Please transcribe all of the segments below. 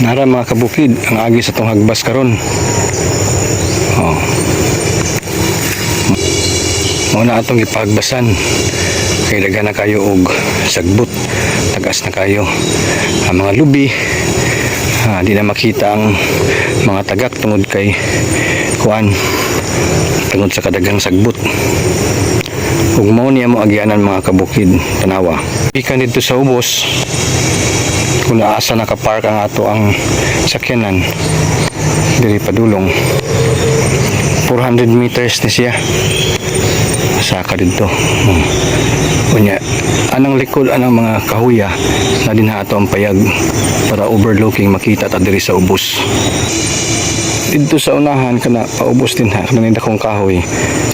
Nara mga kabukid, ang agi sa tong hagbas karon. Oh. Muna atong ipagbasan. Kay daghan na kayo og sagbot, tagas na kayo. Ang mga lubi, di na makita ang mga tagak tungod kay kuan, tungod sa kadagang sagbot. Ug mao niya mo agyanan mga kabukid, tanawa. Ikan dito sa ubos. Kung naasa nakapark ang ato ang sakyanan diri padulong 400 meters ni siya saka dito. Kunya anang likod anang mga kahuya na dinha ato ang payag para overlooking makita ta diri sa ubos. Dito sa unahan kana paubos din ha kanang dakong kahoy.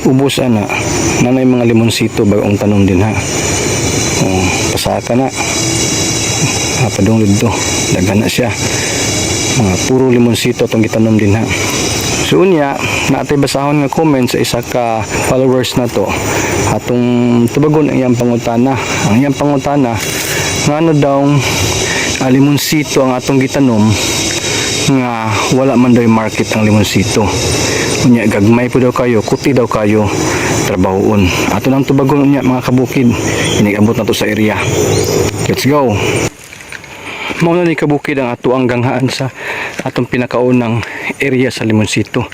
Ubos ana nanay mga limonsito bagong tanom din ha. Pasaka na. Padung dito daghan na siya, mga puro limonsito itong gitanom din ha. So unya natay basahon nga comment sa isa ka followers na to atong tubagon ang iyang pangutana. Ang iyang pangutana ngano daw limonsito ang atong gitanom nga wala man daw market ang limonsito. Unya gagmay po daw kayo, kuti daw kayo trabahoon. Ato nang tubagon unya mga kabukid, inigabot na to sa area. Let's go. Mao na ni kabukid ang ato ang ganghaan sa atong pinakaunang area sa limonsito.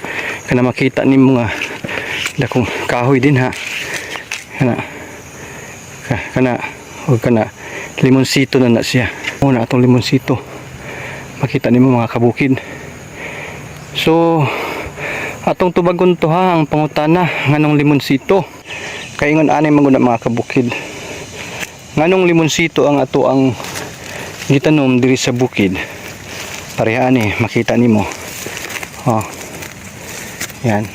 Kana makita ni mga dakong kahoy din ha. Kana limonsito na siya. Mao na atong limonsito. Makita nimo mga kabukid. So atong tubagon to ha ang pangutana nganong limonsito. Kay ingon anay maguna mga kabukid. Nganong limonsito ang ato ang gitanom diri sa bukid. Pareha ani makita nimo. Yan.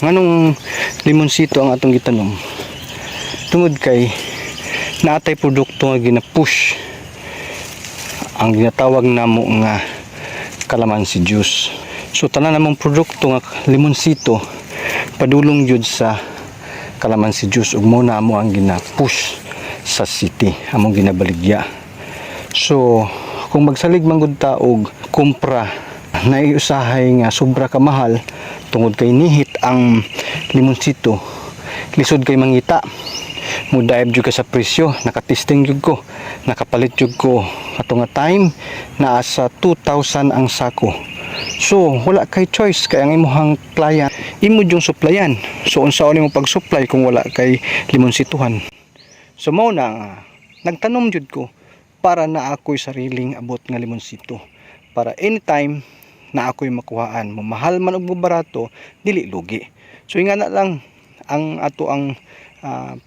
Nganong limonsito ang atong gitanom? Tungod kay naatay produkto nga gina-push ang ginatawag namo nga kalamansi juice. So tanan namong produkto nga limonsito padulong jud sa kalamansi juice ug mo na mo ang gina-push sa city among ginabaligya. So kung magsalig man gud ta og kumpra na iusahay nga sobra ka mahal tungod kay nihit ang limonsito, lisod kay mangita. Mudaib jud ka sa presyo, nakatesting jud ko, nakapalit jud ko ato nga time naa sa 2,000 ang sako. So wala kay choice kay ang imong client imo jung supplyan. So unsaon nimo pag-supply kung wala kay limonsituhan? So mao na nagtanom jud ko para na ako'y sariling abot nga limonsito. Para anytime na ako'y makuhaan. Mahal man og barato, dili lugi. So ingana lang ang ato ang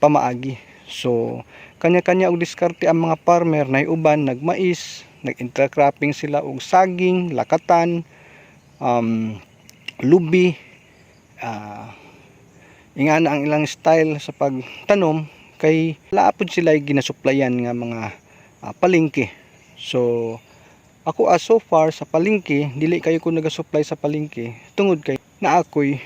pamaagi. So kanya-kanya og diskarte ang mga farmer na uban nagmais, nag-intercropping sila og saging, lakatan, lubi. Ingana ang ilang style sa pagtanom kay laapod sila ginasuplayan nga mga palengke. So ako so far sa palengke dili kayo ko nagasupply sa palengke tungod kay na ako'y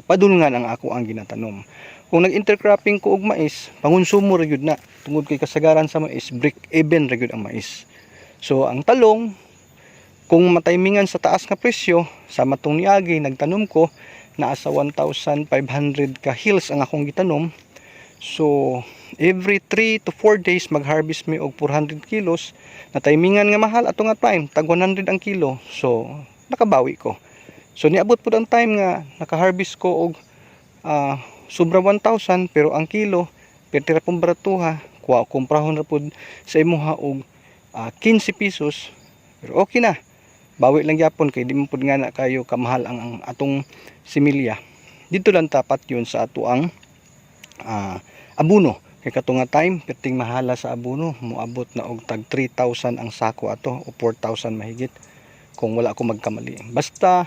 padulngan ang ako ang ginatanom. Kung nag-intercropping ko og mais, pangonsumo ra gyud na tungod kay kasagaran sa mais break even ra gyud ang mais. So ang talong kung matimingan sa taas nga presyo sa matong niagi nagtanom ko naa sa 1,500 ka hills ang akong gitanom. So every 3 to 4 days mag-harvest mi og 400 kilos na timingan nga mahal ato nga time tag 100 ang kilo. So nakabawi ko. So niabot pud ang time nga naka-harvest ko og sobra 1,000 pero ang kilo pertira pong baratuha kumprahon ra pud sa imuha og 15 pesos. Pero okay na. Bawi lang gyapon kay di mo pud nga na kayo kamahal ang atong similya. Dito lang tapat yun sa ato ang abono. Kay katunga time perting mahala sa abono moabot na og tag 3,000 ang sako ato o 4,000 mahigit kung wala ako magkamali. Basta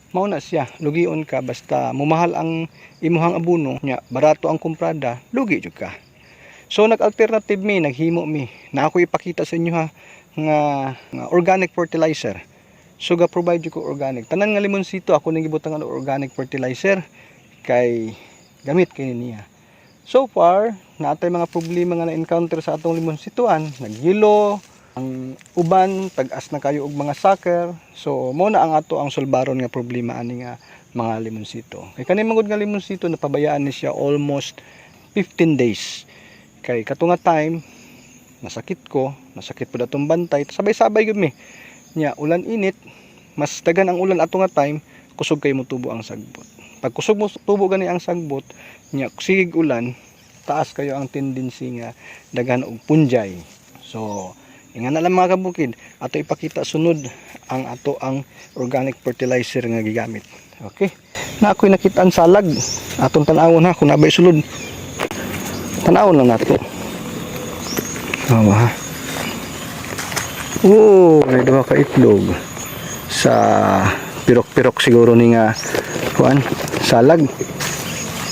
mao na siya, lugion ka basta mumahal ang imuhang abono nya barato ang kumprada, lugi jud ka. So nag-alternative mi, naghimo mi na ako ipakita sa inyo ha nga organic fertilizer. So ga provide ko organic. Tanan nga limonsito ako nang gibutang ang organic fertilizer kay gamit kay niya. So far, natay mga problema nga na-encounter sa atong limonsituan, nagyelo, Ang uban tag-as na kayo og mga sucker. So mo na ang ato ang sulbaron nga problema ani nga mga limonsito. Kay kani mangod nga limonsito napabayaan ni siya almost 15 days. Kay katunga time nasakit po datong bantay, sabay-sabay gyud mi. Nya ulan init, mas dagan ang ulan ato nga time, kusog kay mo tubo ang sagbot. Pag kusog mo tubo gani ang sagbot, nya sigig ulan, taas kayo ang tendency nga daghan og punjay. So ingan na lang mga kabukid, ato ipakita sunod ang organic fertilizer nga gigamit. Okay. Na ako'y nakita ang salag. Atong tan-awon ha kung nabay sulod. Tan-awon lang nato. Ha. May duha ka itlog sa pirok-pirok siguro ni nga kuan salag.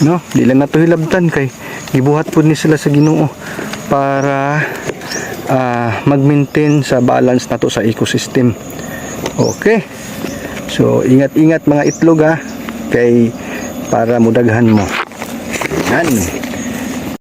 No, di lang nato hilabtan kay gibuhat pud ni sila sa Ginoo para mag-maintain sa balance nato sa ecosystem. Okay. So ingat-ingat mga itlog ha kay para mudaghan mo. Yan.